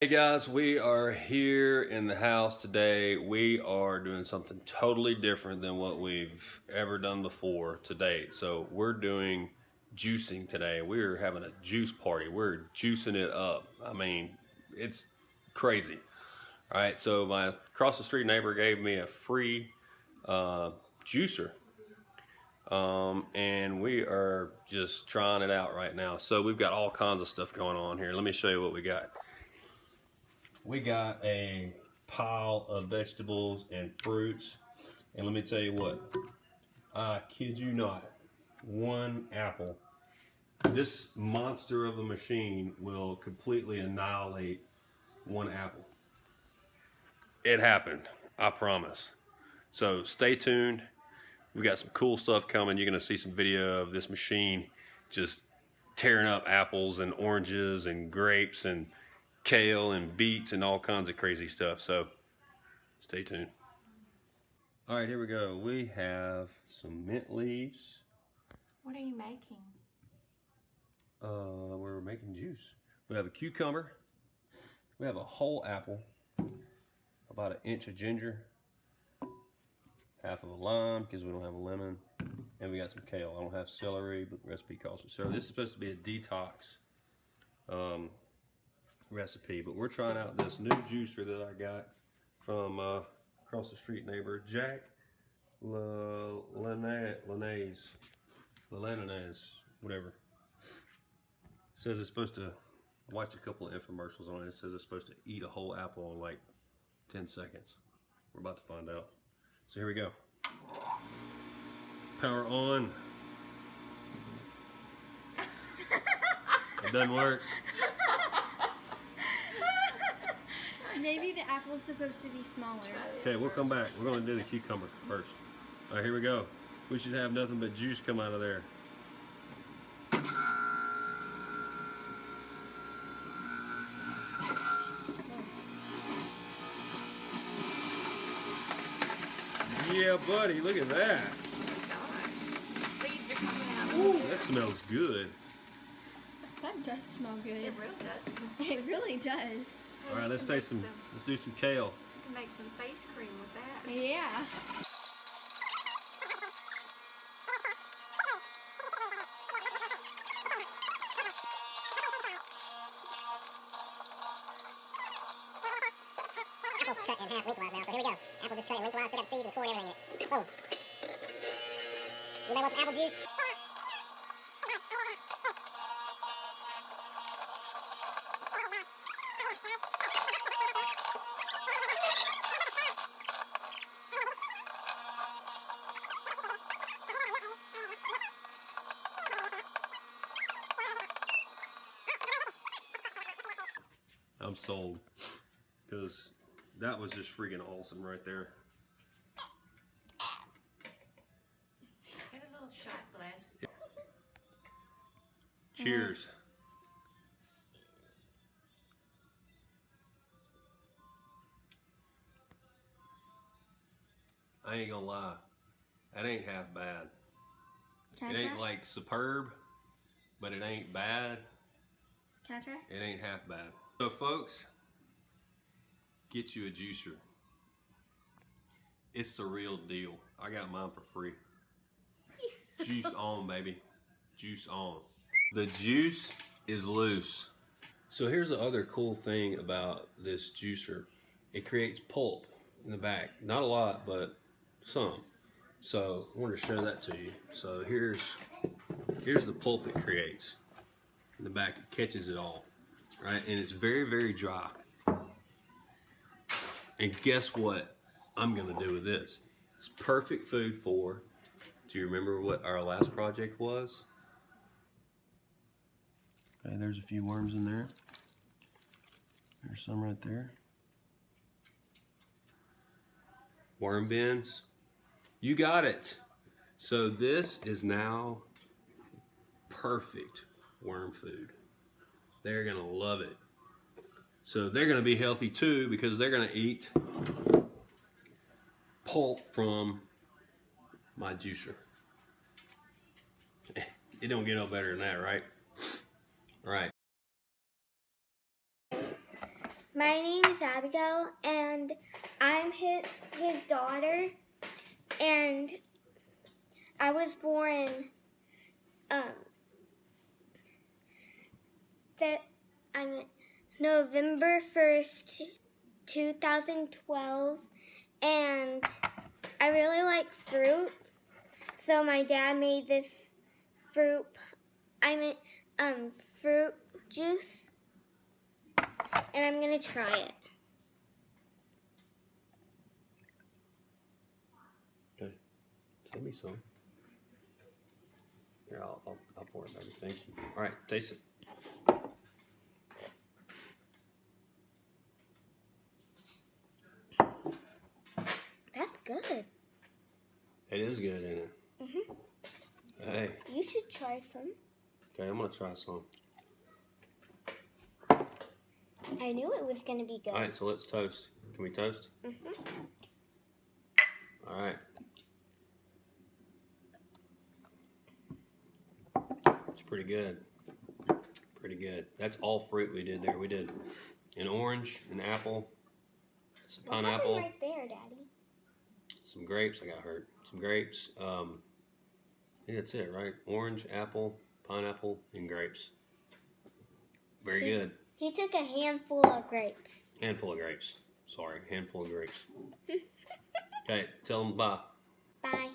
Hey guys, we are here in the house today. We are doing something totally different than what we've ever done before to date. So we're doing juicing today. We're having a juice party. We're juicing it up. I mean, it's crazy. All right, so my across the street neighbor gave me a free juicer. And we are just trying it out right now. So we've got all kinds of stuff going on here. Let me show you what we got. We got a pile of vegetables and fruits, and let me tell you what, I kid you not, one apple. This monster of a machine will completely annihilate one apple. It happened, I promise. So stay tuned. We got some cool stuff coming. You're gonna see some video of this machine just tearing up apples and oranges and grapes and kale and beets and all kinds of crazy stuff. So stay tuned. All right, here we go. We have some mint leaves. What are you making? We're making juice. We have a cucumber. We have a whole apple, about an inch of ginger, half of a lime because we don't have a lemon, and we got some kale. I don't have celery, but the recipe calls for celery. This is supposed to be a detox recipe, but we're trying out this new juicer that I got from across the street neighbor, Jack Lanez, whatever. Says it's supposed to, watch a couple of infomercials on it. It says it's supposed to eat a whole apple in like 10 seconds. We're about to find out. So here we go. Power on. It doesn't work. Maybe the apple's supposed to be smaller. Okay, we'll come back. We're going to do the cucumber first. All right, here we go. We should have nothing but juice come out of there. Yeah, buddy, look at that. Ooh, that smells good. That does smell good. It really does. It really does. All right, let's do some kale. You can make some face cream with that. Yeah. Apple's cut in half lengthwise now, so here we go. Apple just cut it lengthwise, still got seeds and core and everything in it. Boom. Anybody want some apple juice? I'm sold, because that was just freaking awesome right there. Get a little shot glass. Cheers. I ain't gonna lie, that ain't half bad. Can It I ain't try? like superb, but it ain't bad. Can I try? It ain't half bad. So folks, get you a juicer. It's the real deal. I got mine for free. Juice on, baby. Juice on. The juice is loose. So here's the other cool thing about this juicer. It creates pulp in the back. Not a lot, but some. So I wanted to show that to you. So here's the pulp it creates. In the back, it catches it all. Right? And it's very, very dry. And guess what I'm gonna do with this? It's perfect food for, do you remember what our last project was? Okay, there's a few worms in there. There's some right there. Worm bins. You got it. So this is now perfect worm food. They're gonna love it. So they're gonna be healthy too, because they're gonna eat pulp from my juicer. It don't get no better than that, right? All right. My name is Abigail, and I'm his daughter, and I was born November 1st, 2012, and I really like fruit, so my dad made this fruit juice, and I'm gonna try it. Okay, send me some. Here, I'll pour it, baby. Thank you. All right, taste it. That's good. It is good, isn't it? Mhm. Hey, You should try some. okay, I'm gonna try some. I knew it was gonna be good. All right, so let's toast. Can we toast? Mhm. All right. It's pretty good. Pretty good. That's all fruit we did there. We did an orange, an apple, some What pineapple, happened right there, Daddy? some grapes. I got hurt. Some grapes. I think that's it, right? Orange, apple, pineapple, and grapes. Very good. He took a handful of grapes. Handful of grapes. Sorry, handful of grapes. Okay, tell them bye. Bye.